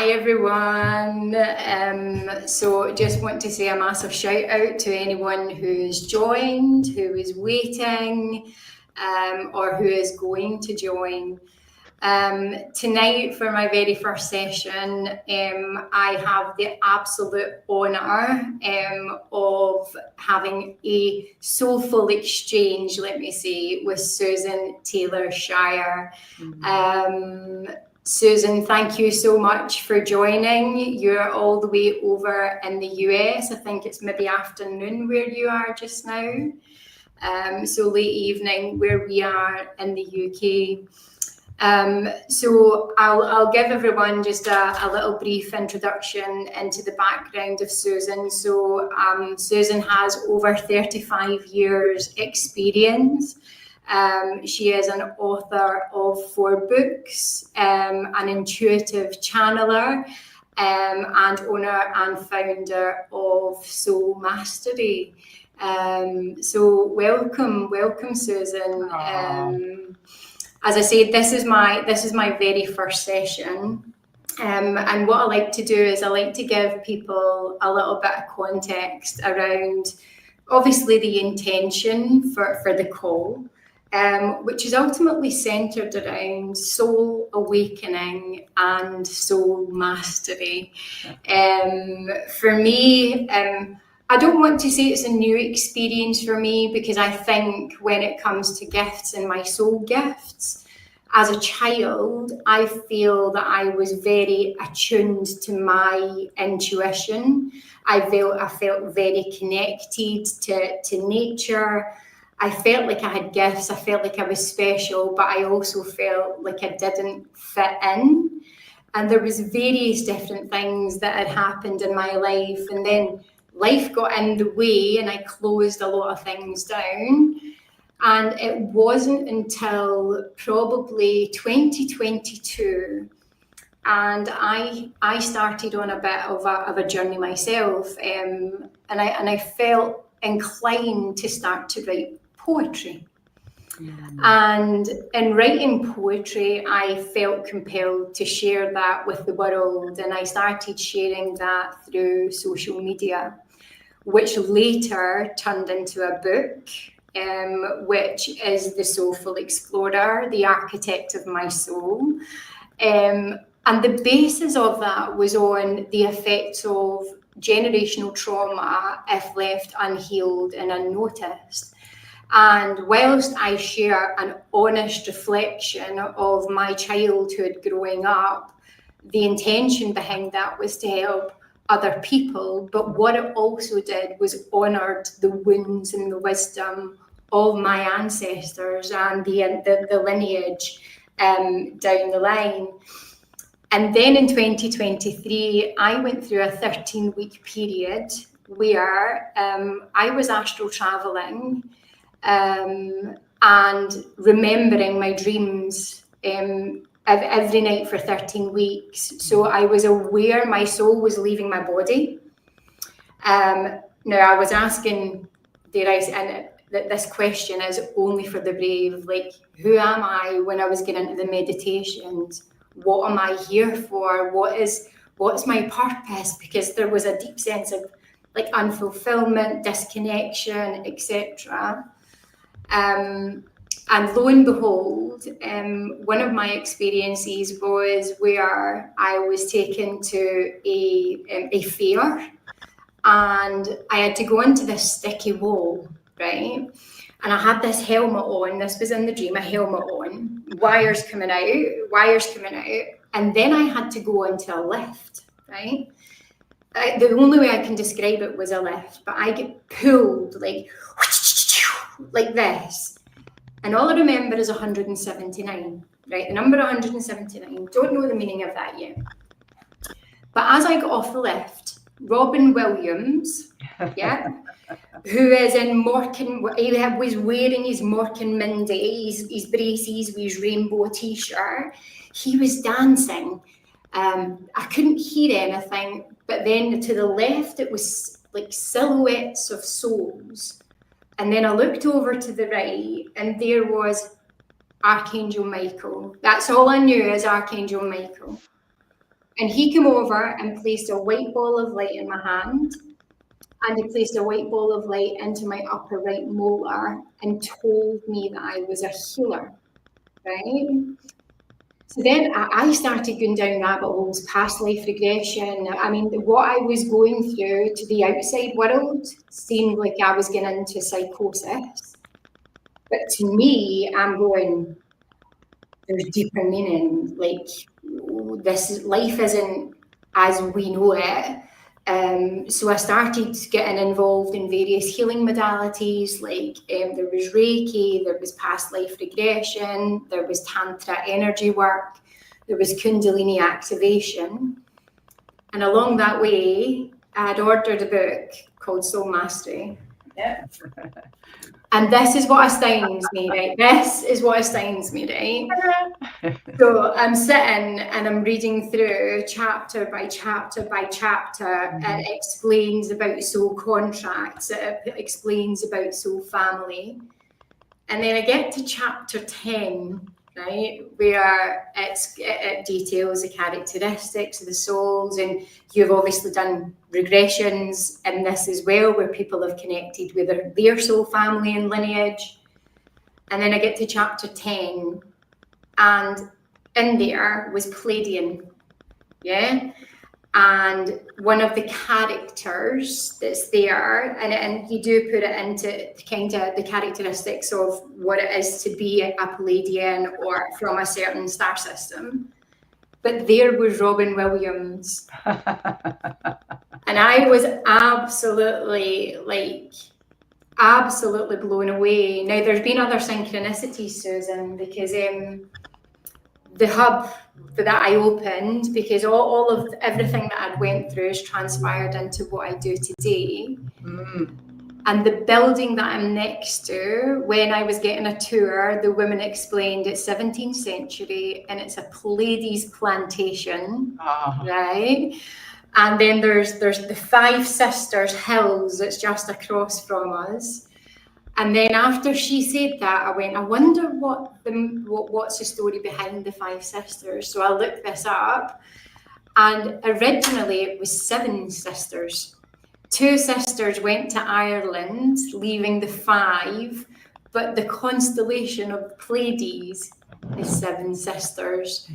Hi everyone. So just want to say a massive shout out to anyone who's joined, who is waiting, or who is going to join. Tonight for my very first session, I have the absolute honour of having a soulful exchange, let me say, with Susan Taylor Shier. Susan, thank you so much for joining. You're all the way over in the US. I think it's maybe afternoon where you are just now. So late evening where we are in the UK. So I'll give everyone just a little brief introduction into the background of Susan. So Susan has over 35 years experience. She is an author of 4 books, an intuitive channeler, and owner and founder of Soul Mastery. So welcome, Susan. As I said, this is my very first session, and what I like to do is I like to give people a little bit of context around, obviously, the intention for the call. Which is ultimately centered around soul awakening and soul mastery. For me, I don't want to say it's a new experience for me, because I think when it comes to gifts and my soul gifts, as a child, I feel that I was very attuned to my intuition. I felt very connected to nature. I felt like I had gifts, I felt like I was special, but I also felt like I didn't fit in. And there was various different things that had happened in my life, and then life got in the way and I closed a lot of things down. And it wasn't until probably 2022 and I started on a bit of a journey myself, and I felt inclined to start to write poetry. And in writing poetry, I felt compelled to share that with the world, and I started sharing that through social media, which later turned into a book, which is The Soulful Explorer, the Architect of My Soul. And the basis of that was on the effects of generational trauma if left unhealed and unnoticed. And whilst I share an honest reflection of my childhood growing up, the intention behind that was to help other people. But what it also did was honoured the wounds and the wisdom of my ancestors and the lineage down the line. And then in 2023, I went through a 13-week period where I was astral traveling and remembering my dreams every night for 13 weeks. So I was aware my soul was leaving my body. Now I was asking, and this question is only for the brave, like, who am I when I was getting into the meditations? What am I here for? What's my purpose? Because there was a deep sense of like unfulfillment, disconnection, etc. And lo and behold, one of my experiences was where I was taken to a fair, and I had to go into this sticky wall, right? And I had this helmet on. This was in the dream, a helmet on, wires coming out. And then I had to go into a lift, right? The only way I can describe it was a lift, but I get pulled like this. And all I remember is 179, right? The number 179. Don't know the meaning of that yet. But as I got off the lift, Robin Williams, yeah, who is in Morecambe, he was wearing his Morecambe Mindy, his braces with his rainbow t-shirt. He was dancing. I couldn't hear anything, but then to the left, it was like silhouettes of souls. And then I looked over to the right, and there was Archangel Michael. That's all I knew as Archangel Michael. And he came over and placed a white ball of light in my hand, and he placed a white ball of light into my upper right molar and told me that I was a healer, right? So then I started going down rabbit holes, past life regression. I mean, what I was going through to the outside world seemed like I was getting into psychosis. But to me, I'm going, there's deeper meaning. Like, this life isn't as we know it. So I started getting involved in various healing modalities, like there was Reiki, there was past life regression, there was Tantra energy work, there was Kundalini activation. And along that way, I had ordered a book called Soul Mastery. Yeah. And this is what astounds me, right? This is what astounds me, right? So I'm sitting and I'm reading through chapter by chapter by chapter. And it explains about soul contracts. It explains about soul family. And then I get to chapter 10, right, where it details the characteristics of the souls, and you've obviously done regressions in this as well, where people have connected with their soul family and lineage. And then I get to chapter 10, and in there was Palladian, yeah? And one of the characters that's there, and you do put it into kind of the characteristics of what it is to be a Palladian or from a certain star system. But there was Robin Williams. And I was absolutely blown away. Now, there's been other synchronicities, Susan, because the hub that I opened, because all of everything that I'd went through has transpired into what I do today. And the building that I'm next to, when I was getting a tour, the woman explained it's 17th century and it's a Pleiades plantation, right? And then there's the Five Sisters Hills that's just across from us. And then after she said that, I went, I wonder what's the story behind the Five Sisters. So I looked this up, and originally it was 7 sisters. 2 sisters went to Ireland, leaving the 5, but the constellation of Pleiades is 7 sisters.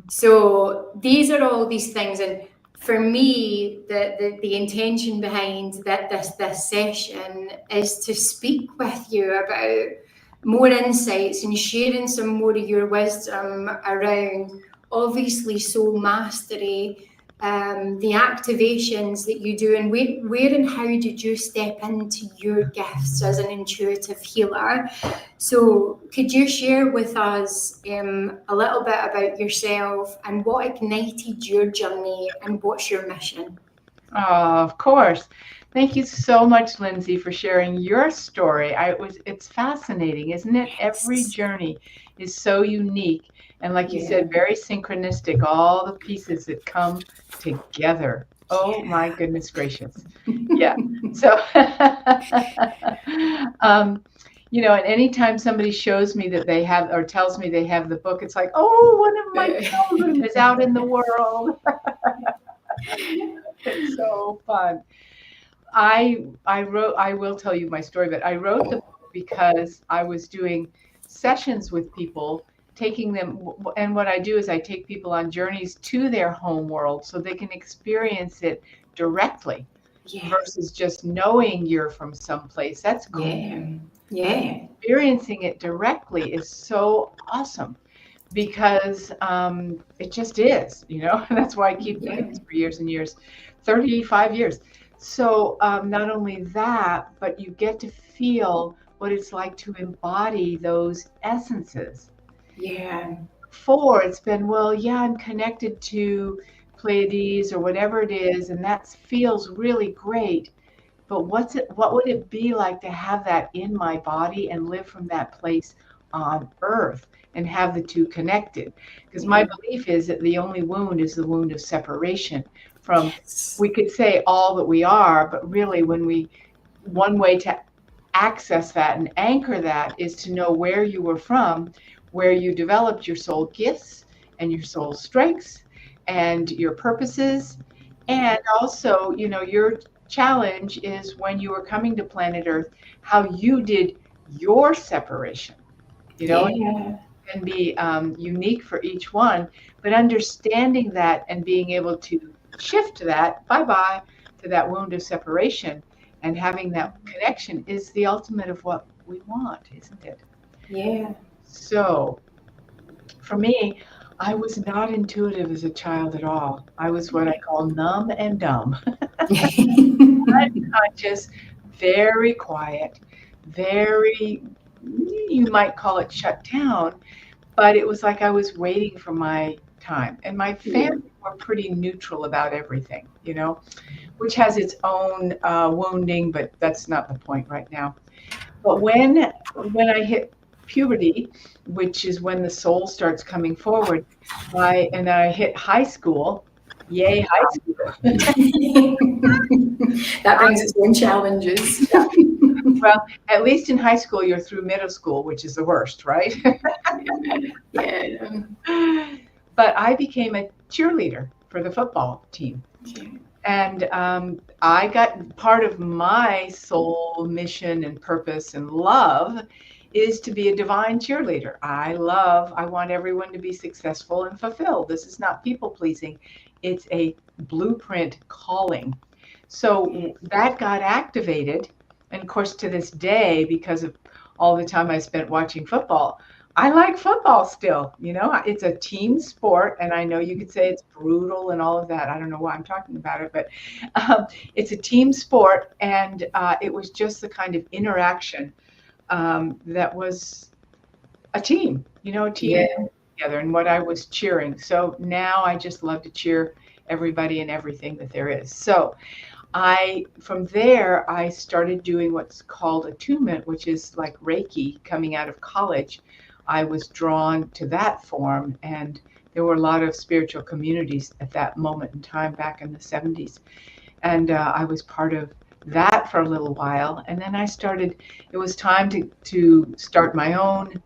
So these are all these things, and for me, the intention behind this session is to speak with you about more insights and sharing some more of your wisdom around, obviously, soul mastery, the activations that you do, and where and how did you step into your gifts as an intuitive healer. So could you share with us a little bit about yourself and what ignited your journey and what's your mission? Of course. Thank you so much, Lindsay, for sharing your story. It's fascinating, isn't it? Every journey is so unique. And like you said, very synchronistic, all the pieces that come together. Oh my goodness gracious. Yeah. So, and anytime somebody shows me that they have, or tells me they have the book, it's like, oh, one of my children is out in the world. It's so fun. I will tell you my story, but I wrote the book because I was doing sessions with people, taking them, and what I do is I take people on journeys to their home world so they can experience it directly versus just knowing you're from someplace. That's cool. Yeah. Experiencing it directly is so awesome because it just is, That's why I keep doing this for years and years, 35 years. So not only that, but you get to feel what it's like to embody those essences. Yeah. Before it's been, I'm connected to Pleiades or whatever it is, and that feels really great. But what would it be like to have that in my body and live from that place on Earth and have the two connected? Because my belief is that the only wound is the wound of separation from, we could say all that we are, but really one way to access that and anchor that is to know where you were from, where you developed your soul gifts and your soul strengths, and your purposes. And also, your challenge is when you were coming to planet Earth, how you did your separation. Yeah. Can be unique for each one, but understanding that and being able to shift that bye-bye to that wound of separation and having that connection is the ultimate of what we want, isn't it? Yeah. So for me, I was not intuitive as a child at all. I was what I call numb and dumb. Unconscious, very quiet, very, you might call it shut down, but it was like I was waiting for my time. And my family were pretty neutral about everything, which has its own wounding, but that's not the point right now. But when I hit puberty, which is when the soul starts coming forward, and I hit high school, yay, high school. That brings its own challenges. Yeah. Well, at least in high school, you're through middle school, which is the worst, right? Yeah. But I became a cheerleader for the football team. Okay. And I got part of my soul mission and purpose and love is to be a divine cheerleader. I want everyone to be successful and fulfilled. This is not people pleasing. It's a blueprint calling. So that got activated. And of course, to this day, because of all the time I spent watching football, I like football still. It's a team sport, and I know you could say it's brutal and all of that. I don't know why I'm talking about it, but it's a team sport, and it was just the kind of interaction that was a team, a team together, and what I was cheering. So now I just love to cheer everybody and everything that there is. So from there, I started doing what's called attunement, which is like Reiki coming out of college. I was drawn to that form, and there were a lot of spiritual communities at that moment in time back in the 70s. And I was part of that for a little while. And then it was time to start my own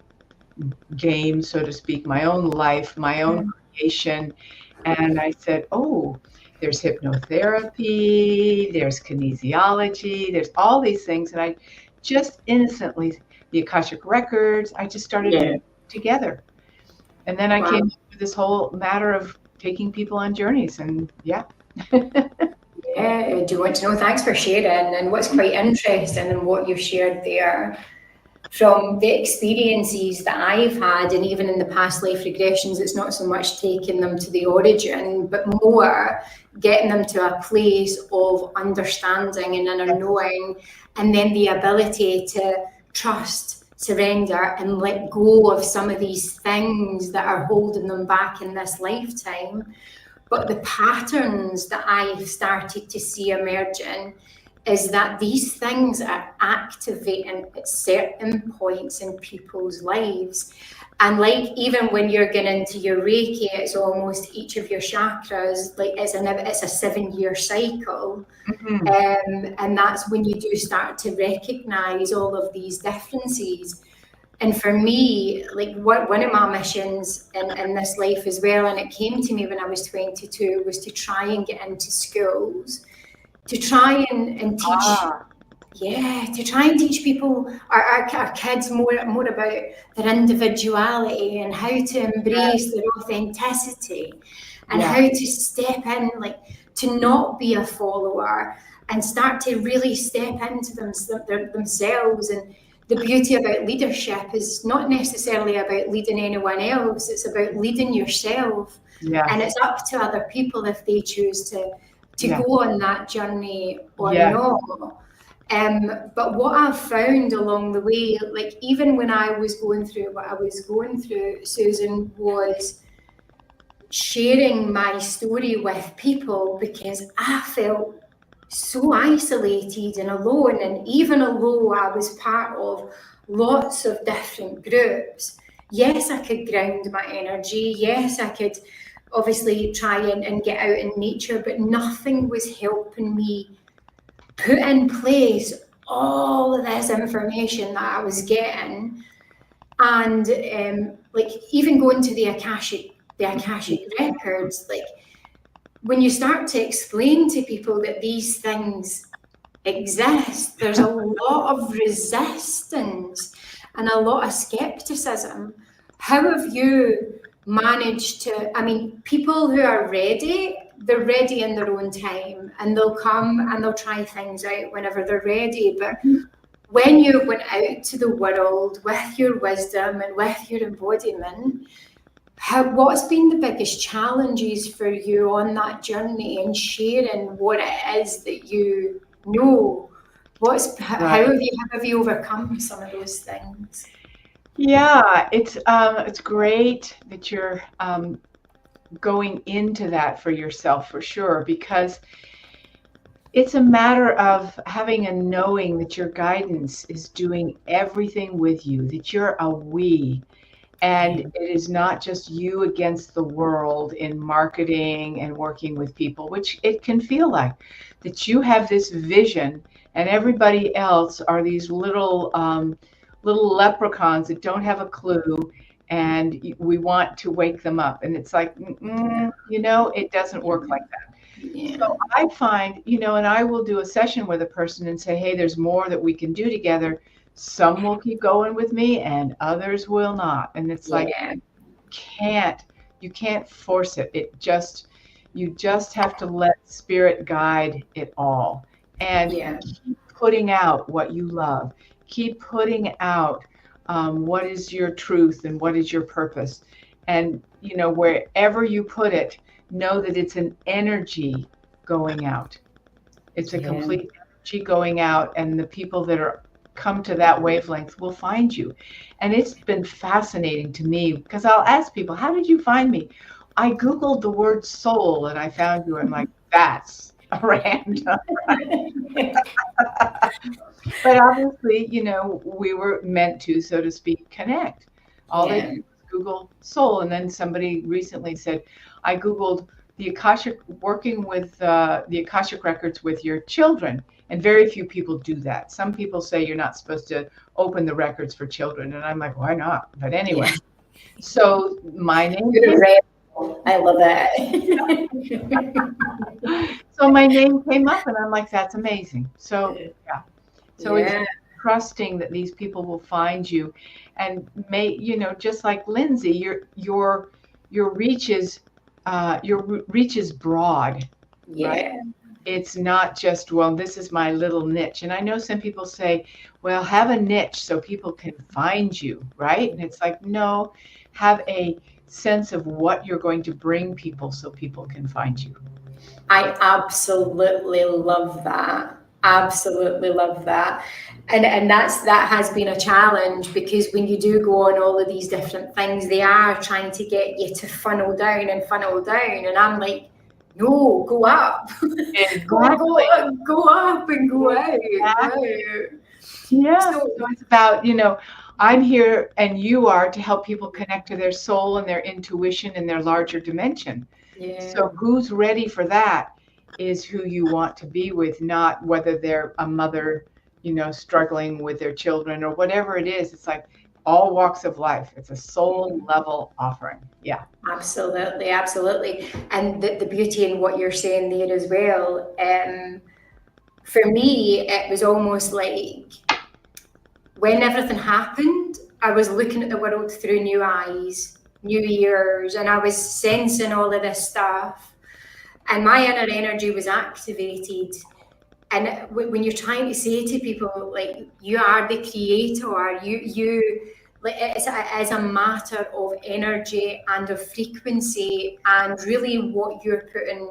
game, so to speak, my own life, my own creation. And I said, oh, there's hypnotherapy, there's kinesiology, there's all these things. And I just innocently, the Akashic Records, I just started together. And then I came up with this whole matter of taking people on journeys. And Yeah, do you want to know? Thanks for sharing. And what's quite interesting in what you've shared there, from the experiences that I've had, and even in the past life regressions, it's not so much taking them to the origin, but more getting them to a place of understanding and inner knowing, and then the ability to trust, surrender, and let go of some of these things that are holding them back in this lifetime. But the patterns that I've started to see emerging is that these things are activating at certain points in people's lives. And like, even when you're getting into your Reiki, it's almost each of your chakras, like it's a 7-year cycle. And that's when you do start to recognize all of these differences. And for me, like one of my missions in this life as well, and it came to me when I was 22, was to try and get into schools, to try and teach, to try and teach people, our kids more about their individuality and how to embrace their authenticity and how to step in, like to not be a follower and start to really step into themselves. And the beauty about leadership is not necessarily about leading anyone else, it's about leading yourself. And it's up to other people if they choose to go on that journey or not. But what I've found along the way, like even when I was going through what I was going through, Susan, was sharing my story with people because I felt so isolated and alone. And even although I was part of lots of different groups, yes, I could ground my energy. Yes, I could obviously try and get out in nature, but nothing was helping me put in place all of this information that I was getting. And like even going to the Akashic records, like when you start to explain to people that these things exist, there's a lot of resistance and a lot of skepticism. How have you managed to, I mean, people who are ready, they're ready in their own time, and they'll come and they'll try things out whenever they're ready. But when you went out to the world with your wisdom and with your embodiment, what's been the biggest challenges for you on that journey and sharing what it is that you know? How have you overcome some of those things? Yeah, it's great that you're going into that for yourself, for sure, because it's a matter of having a knowing that your guidance is doing everything with you, that you're a we. And it is not just you against the world in marketing and working with people, which it can feel like, that you have this vision and everybody else are these little leprechauns that don't have a clue, and we want to wake them up. And it's like, it doesn't work like that. Yeah. So I find, and I will do a session with a person and say, hey, there's more that we can do together. Some will keep going with me and others will not. And it's like, you can't force it. You just have to let spirit guide it all. And keep putting out what you love. Keep putting out what is your truth and what is your purpose. And, wherever you put it, know that it's an energy going out. It's a complete energy going out, and the people that are come to that wavelength will find you. And it's been fascinating to me because I'll ask people, how did you find me? I Googled the word soul and I found you. I'm like, that's random. But obviously, we were meant to, so to speak, connect. All they did was Google soul. And then somebody recently said, I Googled the Akashic, working with the Akashic records with your children. And very few people do that. Some people say you're not supposed to open the records for children. And I'm like, why not? But anyway, so my name I love that. So my name came up and I'm like, that's amazing. So it's trusting that these people will find you, and just like Lindsay, your reach is broad. Right? It's not just, well, this is my little niche. And I know some people say, well, have a niche so people can find you, right? And it's like, no, have a sense of what you're going to bring people so people can find you. I absolutely love that. Absolutely love that. And that has been a challenge, because when you do go on all of these different things, they are trying to get you to funnel down. And I'm like, no, go up. Go up and go out. Yeah. So it's about, I'm here and you are to help people connect to their soul and their intuition and their larger dimension. So who's ready for that is who you want to be with, not whether they're a mother, struggling with their children or whatever it is. It's like all walks of life. It's a soul level offering. Yeah. Absolutely. Absolutely. And the beauty in what you're saying there as well. For me, it was almost like when everything happened, I was looking at the world through new eyes, new ears, and I was sensing all of this stuff. And my inner energy was activated. And when you're trying to say to people, like, you are the creator, you like, it's a matter of energy and of frequency, and really what you're putting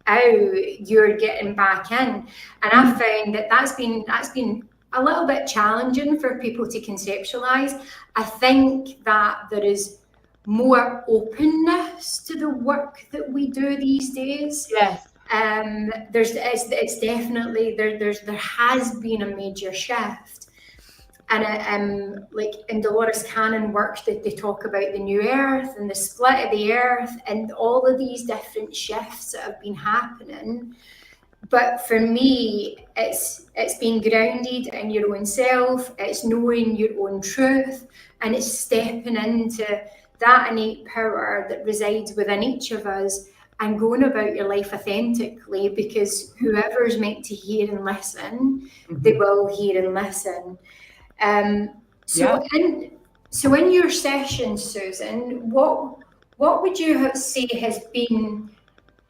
out, you're getting back in. And I found that's been a little bit challenging for people to conceptualize. I think that there is more openness to the work that we do these days. Yes. It's definitely there has been a major shift. And like in Dolores Cannon work, that they talk about the new earth and the split of the earth and all of these different shifts that have been happening. But for me, it's being grounded in your own self, it's knowing your own truth, and it's stepping into that innate power that resides within each of us, and going about your life authentically, because whoever's meant to hear and listen, they will hear and listen. So in your session, Susan, what would you say has been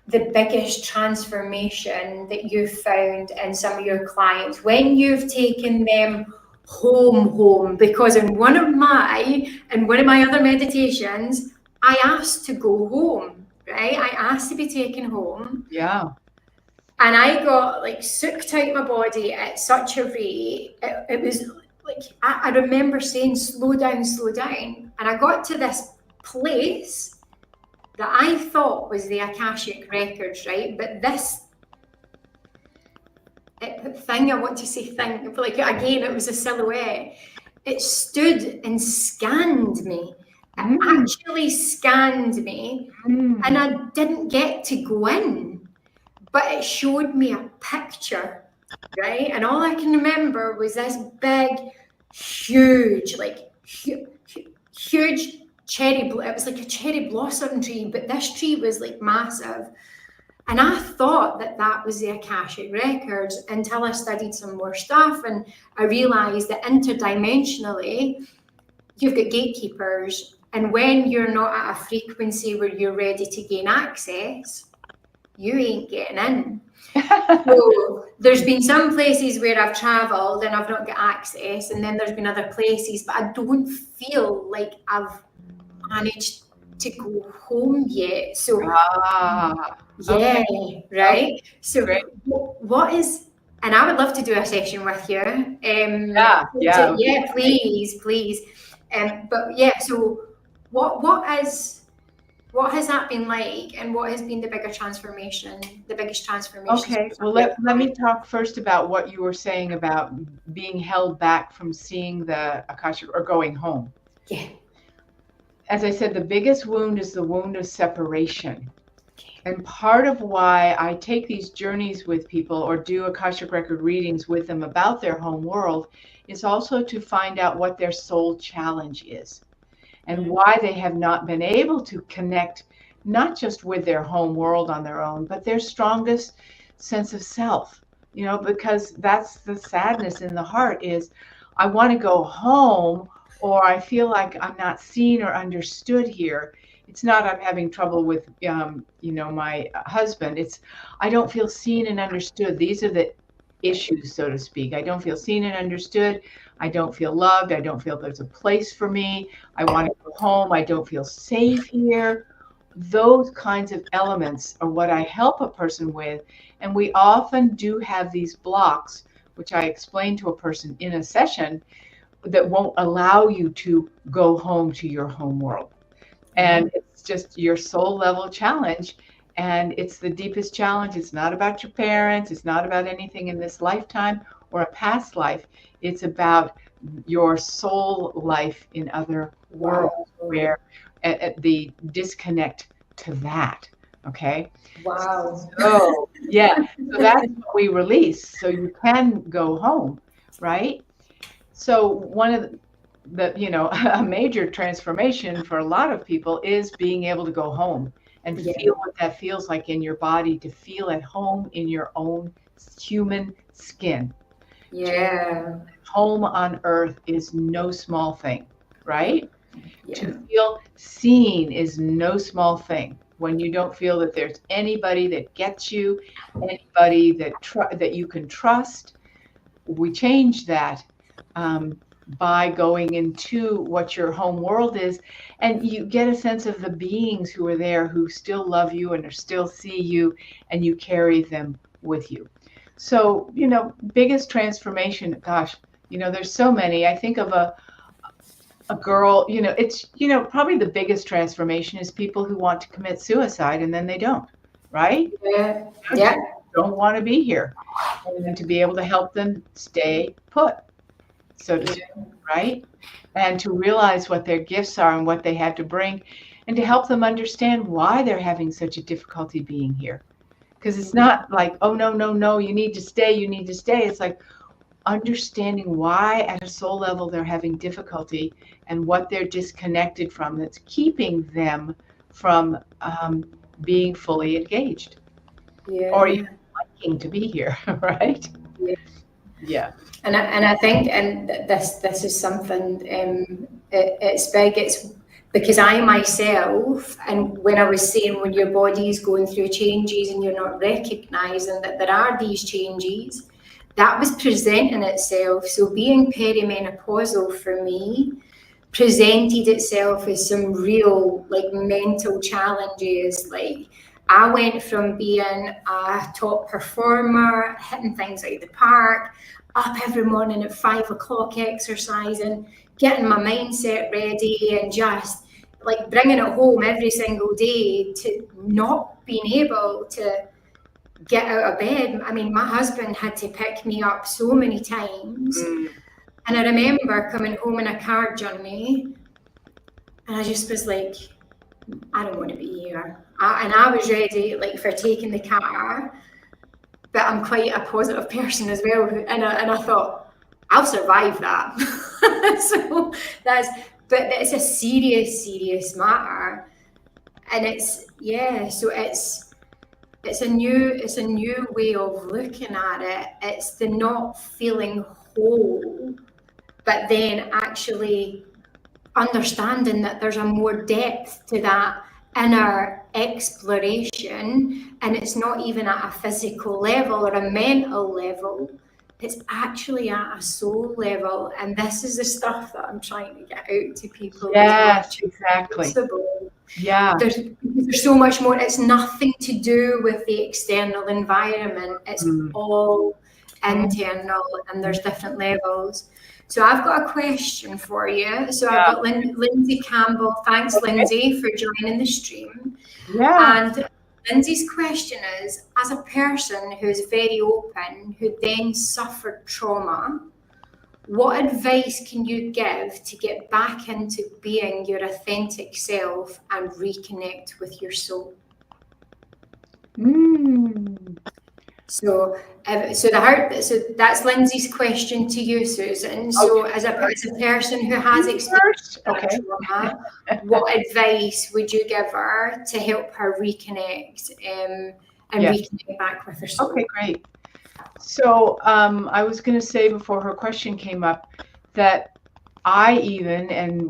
the biggest transformation that you've found in some of your clients when you've taken them home? Because in one of my other meditations, I asked to go home, right? I asked to be taken home. Yeah. And I got like sucked out my body at such a rate. It was like, I remember saying, slow down. And I got to this place that I thought was the Akashic Records, right? But this thing, I want to say thing, but like, again, it was a silhouette. It stood and scanned me. It actually scanned me. And I didn't get to go in, but it showed me a picture, right? And all I can remember was this big, huge, like huge cherry, it was like a cherry blossom tree, but this tree was like massive. And I thought that was the Akashic Records until I studied some more stuff, and I realized that interdimensionally, you've got gatekeepers, and when you're not at a frequency where you're ready to gain access, you ain't getting in. So there's been some places where I've traveled and I've not got access, and then there's been other places, but I don't feel like I've managed to go home yet. So right. So great. What is, and I would love to do a session with you. Please. But yeah, so what has that been like, and what has been the biggest transformation? Okay, well, let me talk first about what you were saying about being held back from seeing the Akashic or going home. Yeah. As I said, the biggest wound is the wound of separation. And part of why I take these journeys with people or do Akashic Record readings with them about their home world is also to find out what their soul challenge is and why they have not been able to connect not just with their home world on their own, but their strongest sense of self, because that's the sadness in the heart is I want to go home, or I feel like I'm not seen or understood here. It's not I'm having trouble with, my husband. It's I don't feel seen and understood. These are the issues, so to speak. I don't feel seen and understood. I don't feel loved. I don't feel there's a place for me. I want to go home. I don't feel safe here. Those kinds of elements are what I help a person with. And we often do have these blocks, which I explain to a person in a session, that won't allow you to go home to your home world. And it's just your soul level challenge. And it's the deepest challenge. It's not about your parents. It's not about anything in this lifetime or a past life. It's about your soul life in other worlds where the disconnect to that. Okay. Wow. So that's what we release. So you can go home, right? So one of a major transformation for a lot of people is being able to go home and feel what that feels like in your body, to feel at home in your own human skin. Yeah. Home on earth is no small thing, right? Yeah. To feel seen is no small thing. When you don't feel that there's anybody that gets you, anybody that you can trust, we change that by going into what your home world is, and you get a sense of the beings who are there, who still love you and still see you, and you carry them with you. So, biggest transformation, gosh, there's so many. I think of a girl, it's, probably the biggest transformation is people who want to commit suicide and then they don't, right? Yeah. Don't want to be here, and to be able to help them stay put, so to speak, right? And to realize what their gifts are and what they have to bring, and to help them understand why they're having such a difficulty being here. Because it's not like, oh, no, you need to stay. It's like understanding why at a soul level they're having difficulty and what they're disconnected from that's keeping them from being fully engaged or Yeah. even liking to be here, right? Yeah. Yeah. And I think, and this is something, it's big. It's because I myself, and when I was saying when your body is going through changes and you're not recognizing that there are these changes, that was presenting itself. So being perimenopausal for me presented itself as some real like mental challenges. Like I went from being a top performer, hitting things out of the park, up every morning at 5 o'clock exercising, getting my mindset ready, and just like bringing it home every single day, to not being able to get out of bed. I mean, my husband had to pick me up so many times. And I remember coming home in a car journey, and I just was like, I don't want to be here. And I was ready like for taking the car, but I'm quite a positive person as well. And I thought, I'll survive that. So but it's a serious, serious matter. And so it's a new way of looking at it. It's the not feeling whole, but then actually understanding that there's a more depth to that inner exploration, and it's not even at a physical level or a mental level, it's actually at a soul level. And this is the stuff that I'm trying to get out to people as Yes, much exactly. as possible. Yeah. There's so much more. It's nothing to do with the external environment. It's all internal, and there's different levels. So I've got a question for you. So I've got Lindsay Campbell. Thanks, Lindsay, for joining the stream. Yeah. And Lindsay's question is, as a person who's very open, who then suffered trauma, what advice can you give to get back into being your authentic self and reconnect with your soul? So that's Lindsay's question to you, Susan. So as a person who has experienced trauma, what advice would you give her to help her reconnect and reconnect back with her soul? Okay, great. So I was going to say before her question came up that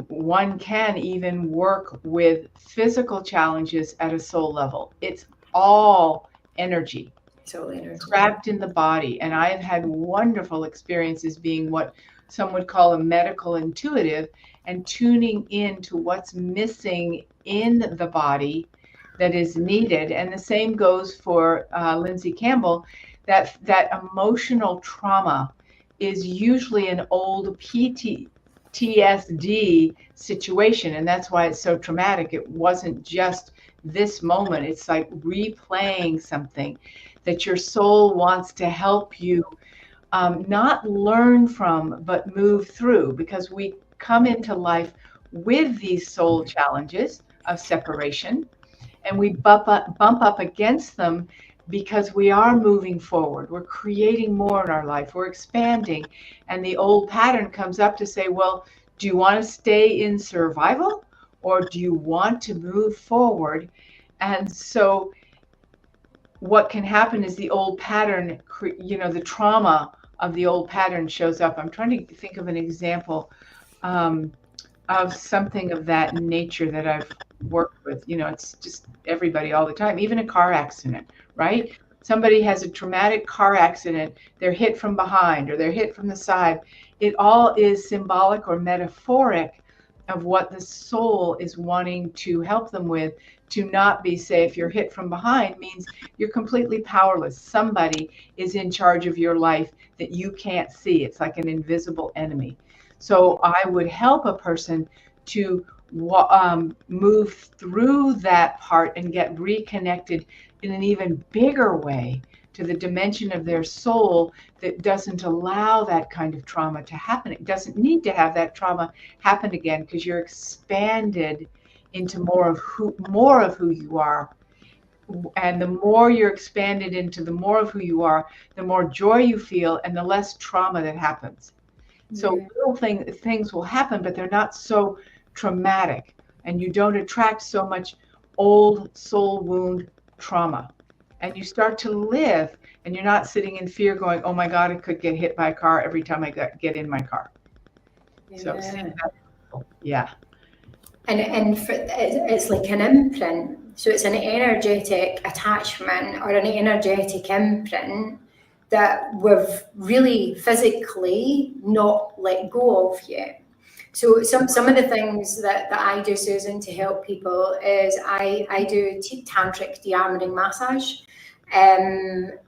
one can even work with physical challenges at a soul level. It's all energy. Trapped in the body. And I have had wonderful experiences being what some would call a medical intuitive, and tuning into what's missing in the body that is needed. And the same goes for Lindsay Campbell, that emotional trauma is usually an old PTSD situation. And that's why it's so traumatic. It wasn't just this moment. It's like replaying something that your soul wants to help you not learn from, but move through, because we come into life with these soul challenges of separation, and we bump up against them because we are moving forward. We're creating more in our life. We're expanding. And the old pattern comes up to say, well, do you want to stay in survival, or do you want to move forward? And so what can happen is the old pattern, the trauma of the old pattern shows up. I'm trying to think of an example of something of that nature that I've worked with. It's just everybody all the time, even a car accident, right? Somebody has a traumatic car accident, they're hit from behind or they're hit from the side. It all is symbolic or metaphoric of what the soul is wanting to help them with, to not be, say, if you're hit from behind, means you're completely powerless. Somebody is in charge of your life that you can't see. It's like an invisible enemy. So I would help a person to move through that part and get reconnected in an even bigger way to the dimension of their soul that doesn't allow that kind of trauma to happen. It doesn't need to have that trauma happen again, because you're expanded into more of who you are. And the more you're expanded into the more of who you are, the more joy you feel and the less trauma that happens. So little things will happen, but they're not so traumatic, and you don't attract so much old soul wound trauma. And you start to live, and you're not sitting in fear going, oh my God, I could get hit by a car every time I get in my car. So, yeah. And it's like an imprint. So it's an energetic attachment or an energetic imprint that we've really physically not let go of yet. So some of the things that I do, Susan, to help people is I do tantric de-armoring massage.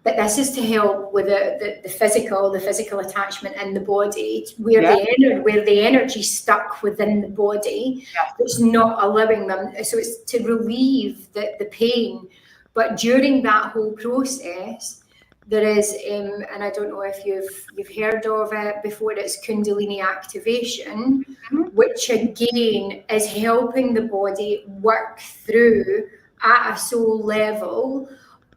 But this is to help with the physical attachment in the body, where the energy stuck within the body, it's not allowing them. So it's to relieve the pain. But during that whole process, there is, and I don't know if you've heard of it before, it's Kundalini activation, which again is helping the body work through at a soul level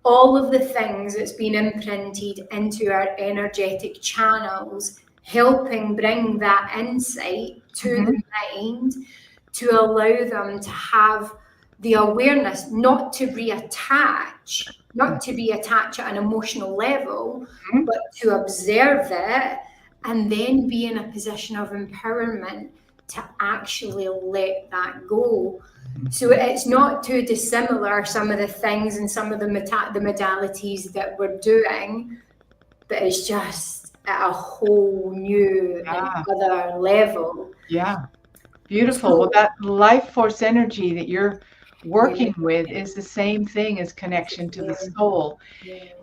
all of the things that's been imprinted into our energetic channels, helping bring that insight to the mind to allow them to have the awareness not to reattach, not to be attached at an emotional level, but to observe it and then be in a position of empowerment to actually let that go. So it's not too dissimilar, some of the things and some of the modalities that we're doing, but it's just at a whole new and other level. Yeah, beautiful. Well, that life force energy that you're working with is the same thing as connection to the soul.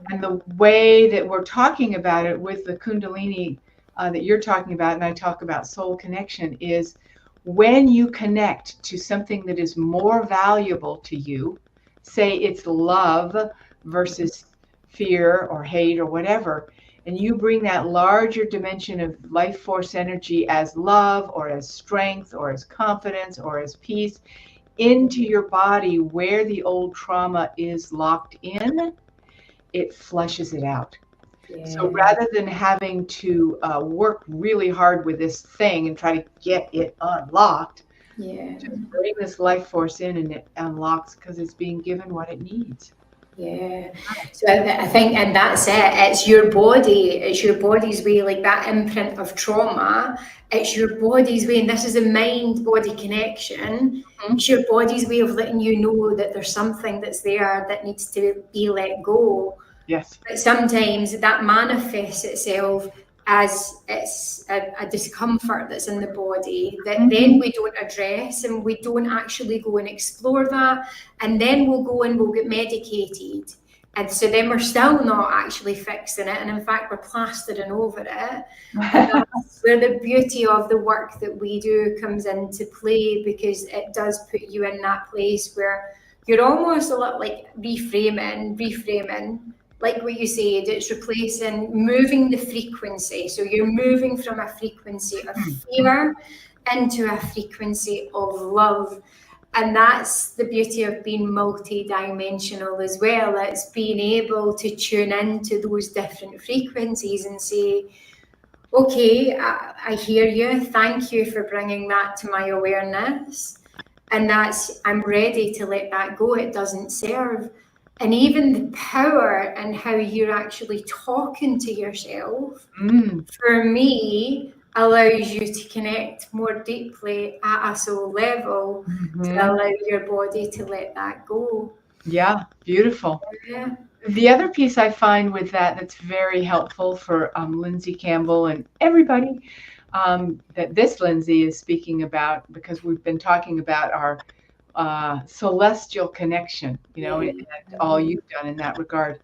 And the way that we're talking about it with the Kundalini that you're talking about, and I talk about soul connection, is when you connect to something that is more valuable to you, say it's love versus fear or hate or whatever, and you bring that larger dimension of life force energy as love or as strength or as confidence or as peace into your body where the old trauma is locked in, it flushes it out. So rather than having to work really hard with this thing and try to get it unlocked, just bring this life force in and it unlocks because it's being given what it needs. Yeah. So I think, and that's it. It's your body. It's your body's way, like that imprint of trauma. It's your body's way, and this is a mind-body connection. It's your body's way of letting you know that there's something that's there that needs to be let go. Yes. But sometimes that manifests itself as it's a discomfort that's in the body that then we don't address, and we don't actually go and explore that, and then we'll go and we'll get medicated, and so then we're still not actually fixing it, and in fact we're plastering over it. And that's where the beauty of the work that we do comes into play, because it does put you in that place where you're almost a lot like reframing. Like what you said, it's replacing, moving the frequency. So you're moving from a frequency of fear into a frequency of love. And that's the beauty of being multi-dimensional as well. It's being able to tune into those different frequencies and say, okay, I hear you. Thank you for bringing that to my awareness. And I'm ready to let that go. It doesn't serve. And even the power and how you're actually talking to yourself, for me, allows you to connect more deeply at a soul level to allow your body to let that go. Yeah, beautiful. Yeah. The other piece I find with that's very helpful for Lindsay Campbell and everybody that this Lindsay is speaking about, because we've been talking about our celestial connection, and all you've done in that regard.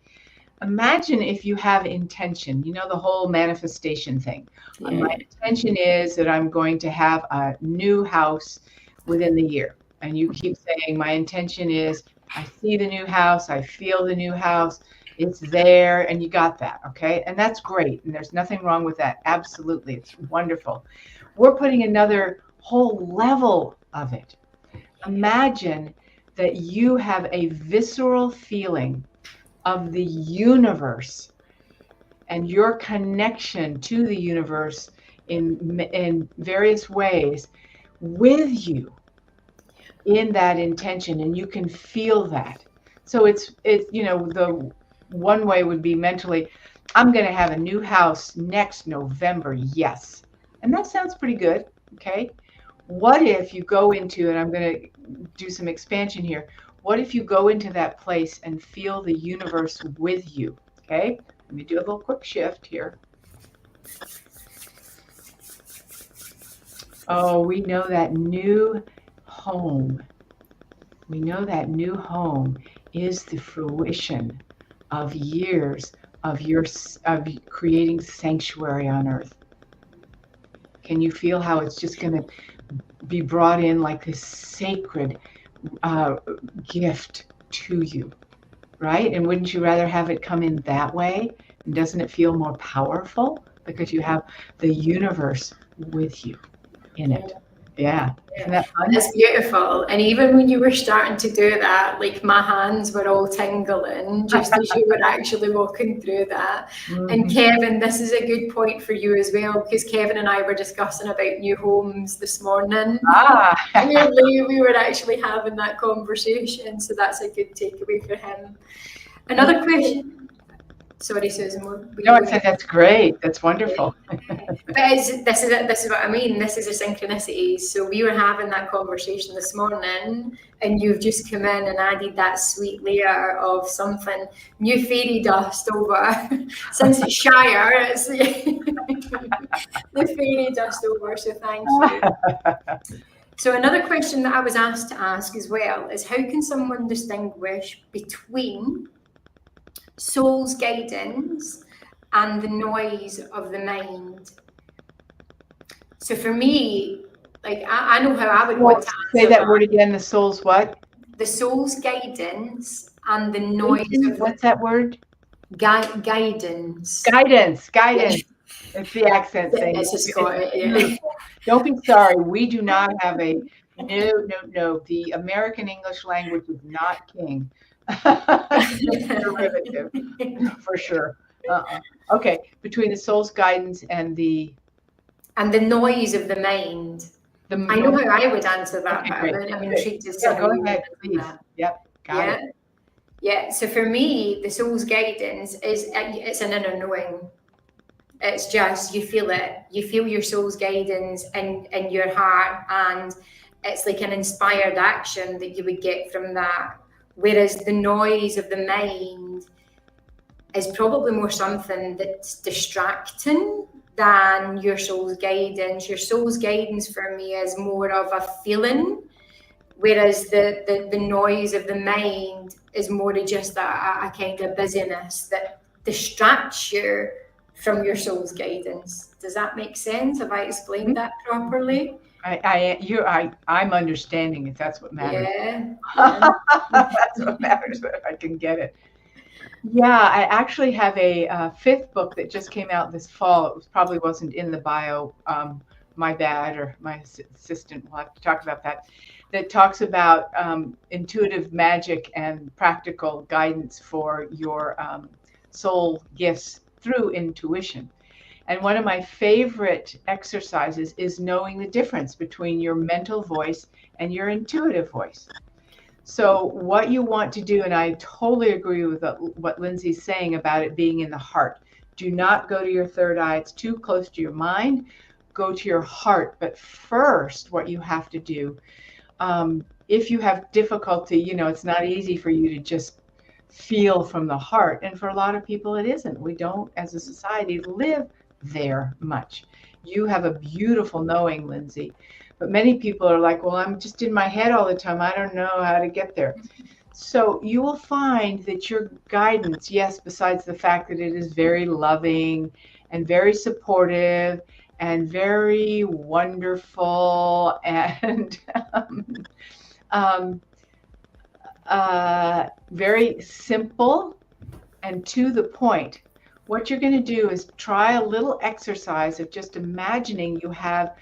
Imagine if you have intention, the whole manifestation thing. My intention is that I'm going to have a new house within the year. And you keep saying, my intention is, I see the new house, I feel the new house, it's there, and you got that, okay? And that's great, and there's nothing wrong with that. Absolutely, it's wonderful. We're putting another whole level of it. Imagine that you have a visceral feeling of the universe and your connection to the universe in various ways with you. in that intention, and you can feel that. So it's the one way would be mentally, I'm going to have a new house next November. Yes. And that sounds pretty good. Okay. What if you go into, and I'm going to do some expansion here. What if you go into that place and feel the universe with you? Okay. Let me do a little quick shift here. Oh, we know that new home. We know that new home is the fruition of years of creating sanctuary on earth. Can you feel how it's just going to be brought in like this sacred gift to you, right? And wouldn't you rather have it come in that way? And doesn't it feel more powerful because you have the universe with you in it? Yeah. Isn't that fun? It's beautiful. And even when you were starting to do that, like my hands were all tingling just as you were actually walking through that. Mm-hmm. And Kevin, this is a good point for you as well, because Kevin and I were discussing about new homes this morning. Weirdly, we were actually having that conversation. So that's a good takeaway for him. Another question. Sorry, Susan. No, I said that's great. That's wonderful. But this is what I mean. This is a synchronicity. So we were having that conversation this morning, and you've just come in and added that sweet layer of something new fairy dust over. Since it's Shire, it's the fairy dust over. So thank you. So another question that I was asked to ask as well is, how can someone distinguish between soul's guidance and the noise of the mind? So for me, like I know how I would want to say that word again. The soul's what? The soul's guidance and the noise of what's that word? Guidance. Guidance. It's the accent thing. It's a Scottish. Yeah. Don't be sorry. We do not have a no. The American English language is not king. Derivative for sure. Okay, between the soul's guidance and the noise of the mind. I know how I would answer that, but I'm intrigued to see how you would answer that. Yep, got it. Yeah. So for me, the soul's guidance it's an inner knowing. It's just you feel it. You feel your soul's guidance in your heart, and it's like an inspired action that you would get from that. Whereas the noise of the mind is probably more something that's distracting than your soul's guidance. Your soul's guidance for me is more of a feeling, whereas the noise of the mind is more of just a kind of busyness that distracts you from your soul's guidance. Does that make sense? Have I explained that properly? I'm understanding it. That's what matters. Yeah. That's what matters. If I can get it. Yeah, I actually have a fifth book that just came out this fall. It probably wasn't in the bio. My bad, or my assistant will have to talk about that. That talks about intuitive magic and practical guidance for your soul gifts through intuition. And one of my favorite exercises is knowing the difference between your mental voice and your intuitive voice. So what you want to do, and I totally agree with what Lindsay's saying about it being in the heart. Do not go to your third eye. It's too close to your mind. Go to your heart. But first, what you have to do, if you have difficulty, it's not easy for you to just feel from the heart. And for a lot of people, it isn't. We don't, as a society, live there much. You have a beautiful knowing, Lindsay, but many people are like, well, I'm just in my head all the time. I don't know how to get there. So you will find that your guidance, yes, besides the fact that it is very loving and very supportive and very wonderful and very simple and to the point. What you're going to do is try a little exercise of just imagining you have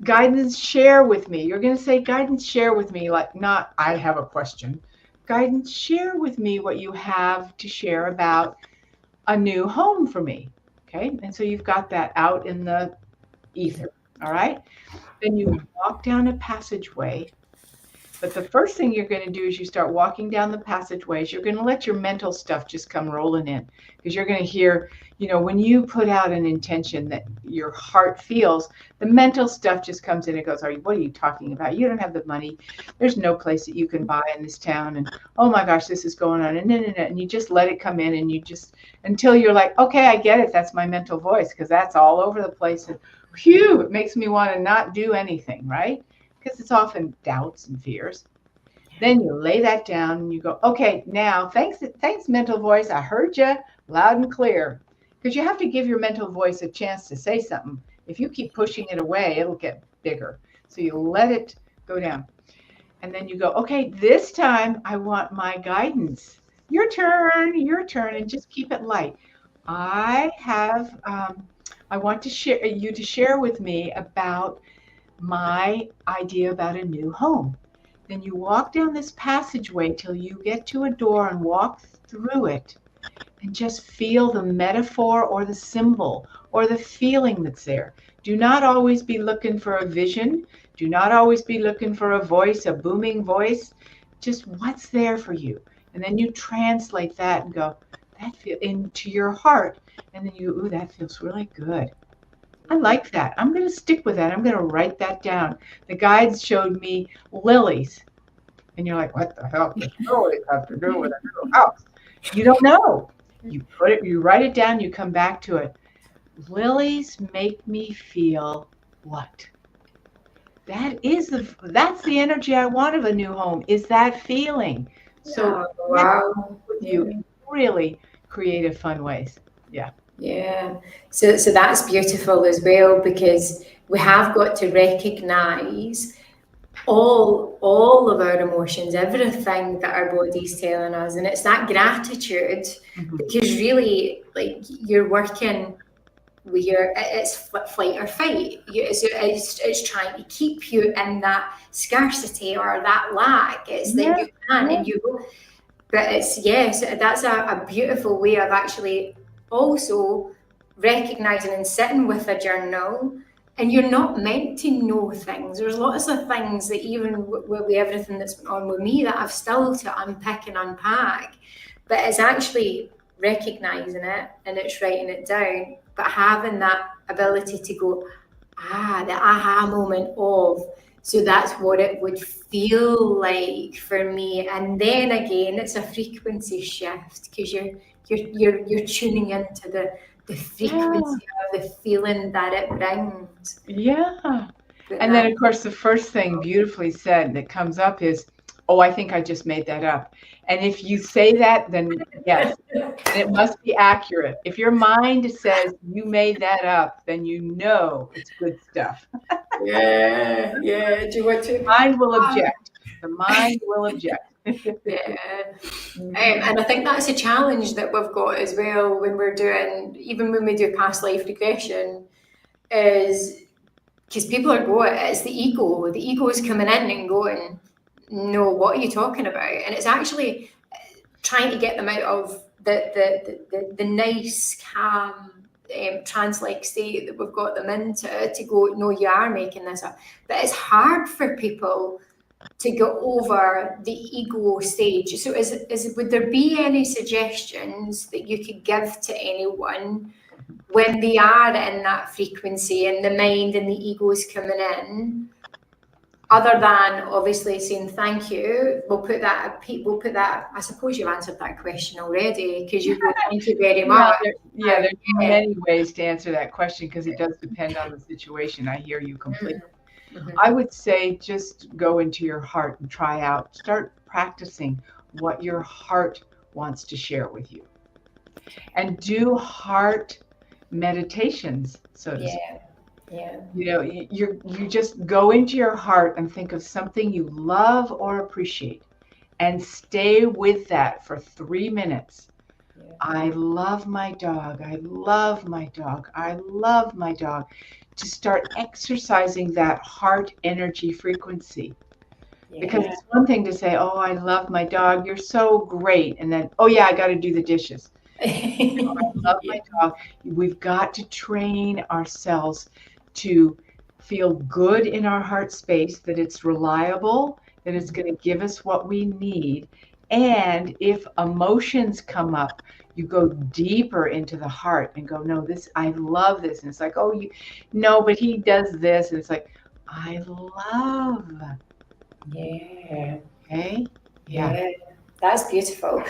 guidance share with me. You're going to say, guidance share with me, like not, I have a question. Guidance share with me what you have to share about a new home for me. Okay. And so you've got that out in the ether. All right. Then you walk down a passageway But the first thing you're going to do is you start walking down the passageways. You're going to let your mental stuff just come rolling in, because you're going to hear, when you put out an intention that your heart feels, the mental stuff just comes in and goes, what are you talking about? You don't have the money. There's no place that you can buy in this town. And oh my gosh, this is going on. And you just let it come in, and until you're like, okay, I get it. That's my mental voice, because that's all over the place. And phew, it makes me want to not do anything, right? Because it's often doubts and fears. Then you lay that down and you go, okay, now, thanks, mental voice. I heard you loud and clear. Because you have to give your mental voice a chance to say something. If you keep pushing it away, it'll get bigger. So you let it go down. And then you go, okay, this time I want my guidance. Your turn, and just keep it light. I want to share with me about my idea about a new home. Then you walk down this passageway till you get to a door and walk through it, and just feel the metaphor or the symbol or the feeling that's there. Do not always be looking for a vision. Do not always be looking for a voice, a booming voice. Just what's there for you. And then you translate that and go, that feel into your heart. And then ooh, that feels really good. I like that. I'm going to stick with that. I'm going to write that down. The guides showed me lilies. And you're like, what the hell does lilies have to do with a new house? You don't know. You write it down, you come back to it. Lilies make me feel what? That's the energy I want of a new home, is that feeling. So wow. With you in really creative, fun ways. Yeah. Yeah. So that's beautiful as well, because we have got to recognize all of our emotions, everything that our body's telling us, and it's that gratitude, because really, like, you're working with it's flight or fight. It's trying to keep you in that scarcity or that lack. It's that you can and you go. But it's that's a beautiful way of actually also recognizing and sitting with a journal. And you're not meant to know things. There's lots of things that even with everything that's been on with me that I've still to unpick and unpack. But it's actually recognizing it and it's writing it down, but having that ability to go, the aha moment of, so that's what it would feel like for me. And then again, it's a frequency shift, because you're tuning into the frequency of the feeling that it brings. Yeah. And then, of course, the first thing beautifully said that comes up is, oh, I think I just made that up. And if you say that, then yes, it must be accurate. If your mind says you made that up, then you know it's good stuff. Yeah. Do you want to? The mind will object. The mind will object. And I think that's a challenge that we've got as well when we're doing, even when we do past life regression, is because people are going, it's the ego is coming in and going, no, what are you talking about? And it's actually trying to get them out of the nice, calm, trance-like state that we've got them into, to go, no, you are making this up. But it's hard for people to go over the ego stage. So would there be any suggestions that you could give to anyone when they are in that frequency and the mind and the ego is coming in, other than obviously saying thank you? We'll put that, I suppose you've answered that question already, because you go, thank you very much. There's many ways to answer that question, because it does depend on the situation. I hear you completely. I would say just go into your heart and start practicing what your heart wants to share with you. And do heart meditations, so to speak. Yeah. You just go into your heart and think of something you love or appreciate, and stay with that for 3 minutes. I love my dog. I love my dog. I love my dog. To start exercising that heart energy frequency. Because it's one thing to say, oh, I love my dog, you're so great. And then, oh yeah, I got to do the dishes. I love my dog. We've got to train ourselves to feel good in our heart space, that it's reliable, that it's going to give us what we need. And if emotions come up, you go deeper into the heart and go, no, this, I love this. And it's like, oh, no, but he does this. And it's like, I love. Yeah. Okay. Yeah. That's beautiful.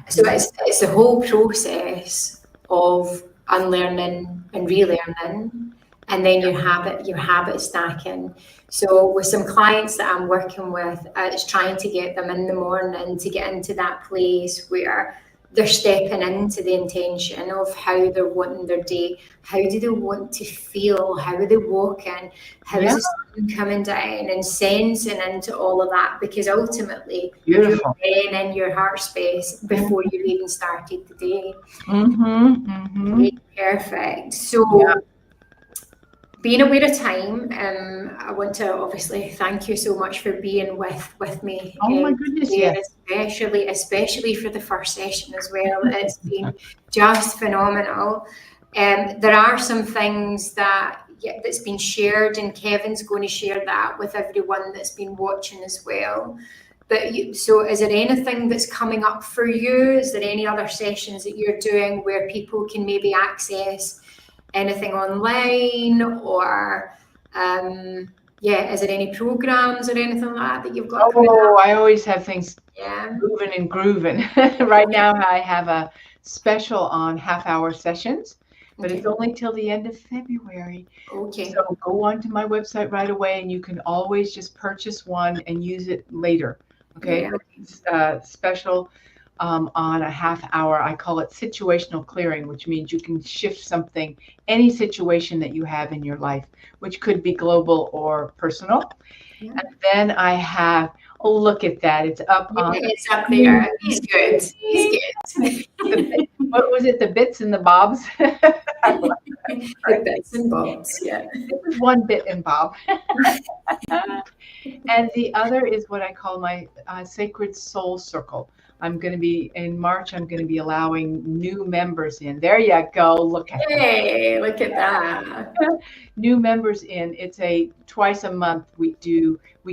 So it's the whole process of unlearning and relearning, and then your habit stacking. So with some clients that I'm working with, it's trying to get them in the morning to get into that place where they're stepping into the intention of how they're wanting their day. How do they want to feel? How are they walking? How is the sun coming down, and sensing into all of that? Because ultimately, Beautiful. you're getting in your heart space before you've even started the day. Mm-hmm. Perfect. So, being aware of time, I want to obviously thank you so much for being with me. Oh my goodness, today, yes. especially for the first session as well. It's been just phenomenal. There are some things that's been shared, and Kevin's going to share that with everyone that's been watching as well. But so is there anything that's coming up for you? Is there any other sessions that you're doing where people can maybe access anything online, or is there any programs or anything like that you've got coming up? I always have things moving and grooving. Right now I have a special on half-hour sessions, but it's only till the end of February. Okay. So go onto my website right away, and you can always just purchase one and use it later. Okay. It's special on a half hour. I call it situational clearing, which means you can shift something, any situation that you have in your life, which could be global or personal. And then I have, oh, look at that. It's up on. It's up there. He's good. He's good. What was it? The bits and the bobs? The bits and bobs, yeah. This is one bit and bob. And the other is what I call my sacred soul circle. In March, I'm going to be allowing new members in. There you go. Look at Hey, look at that. New members in. It's a twice a month we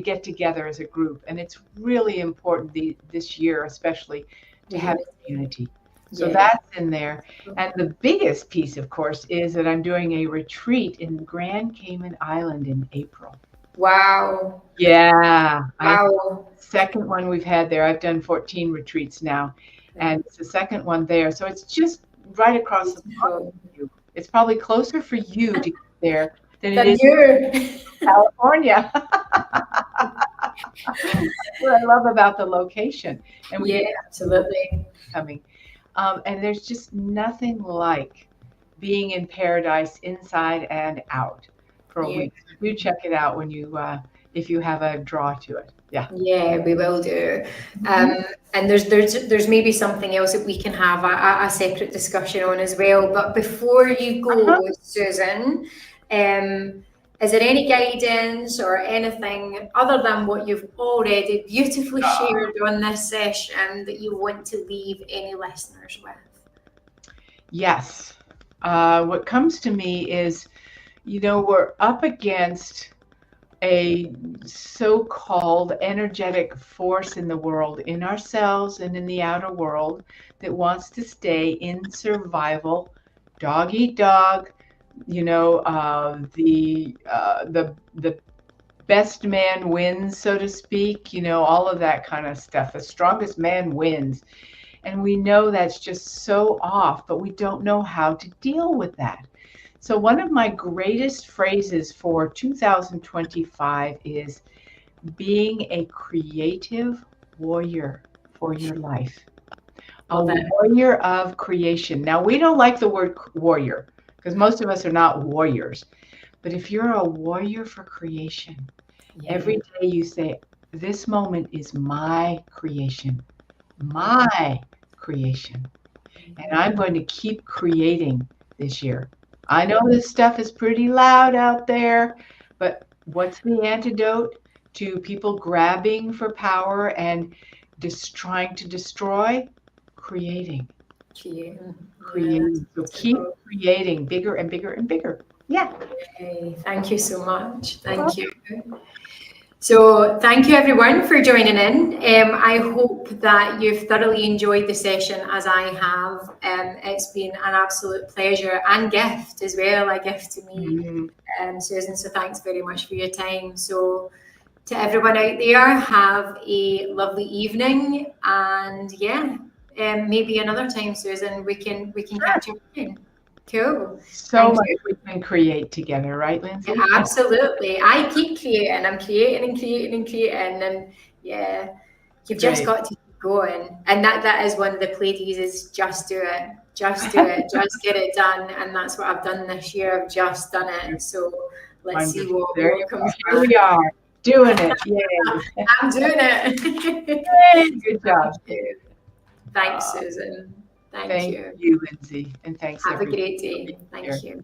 get together as a group. And it's really important this year, especially, to have community. So that's in there. And the biggest piece, of course, is that I'm doing a retreat in Grand Cayman Island in April. Wow. Yeah. Wow. Second one we've had there. I've done 14 retreats now, and it's the second one there. So it's just right across the pond. It's probably closer for you to get there than it is in California. What I love about the location. And absolutely coming. And there's just nothing like being in paradise inside and out for a week. You check it out when if you have a draw to it. Yeah, we will do. And there's maybe something else that we can have a separate discussion on as well. But before you go, Susan, is there any guidance or anything other than what you've already beautifully shared on this session that you want to leave any listeners with? Yes. What comes to me is, we're up against a so-called energetic force in the world, in ourselves and in the outer world, that wants to stay in survival, dog eat dog, the best man wins, so to speak, all of that kind of stuff. The strongest man wins. And we know that's just so off, but we don't know how to deal with that. So one of my greatest phrases for 2025 is being a creative warrior for your life. A warrior of creation. Now, we don't like the word warrior because most of us are not warriors. But if you're a warrior for creation, every day you say, this moment is my creation. My creation. And I'm going to keep creating this year. I know this stuff is pretty loud out there, but what's the antidote to people grabbing for power and trying to destroy? Creating. Creating. So keep creating bigger and bigger and bigger. Yeah. Thank you so much. Thank you. So thank you everyone for joining in. I hope that you've thoroughly enjoyed the session as I have. It's been an absolute pleasure and gift as well, a gift to me, Susan. So thanks very much for your time. So to everyone out there, have a lovely evening, and maybe another time, Susan, we can catch up again. Cool. So much we can create together, right, Lindsay? Yeah, absolutely. I keep creating. I'm creating and creating and creating, and yeah, you've just got to keep going. And that is one of the Pleiades, is just do it, just do it, just get it done. And that's what I've done this year. I've just done it. So let's see what comes. Here we are doing it. Yay! I'm doing it. Yay, good job. Thanks, Susan. Thank you. Thank you, Lindsay, and thanks. Have a great day. Thank you.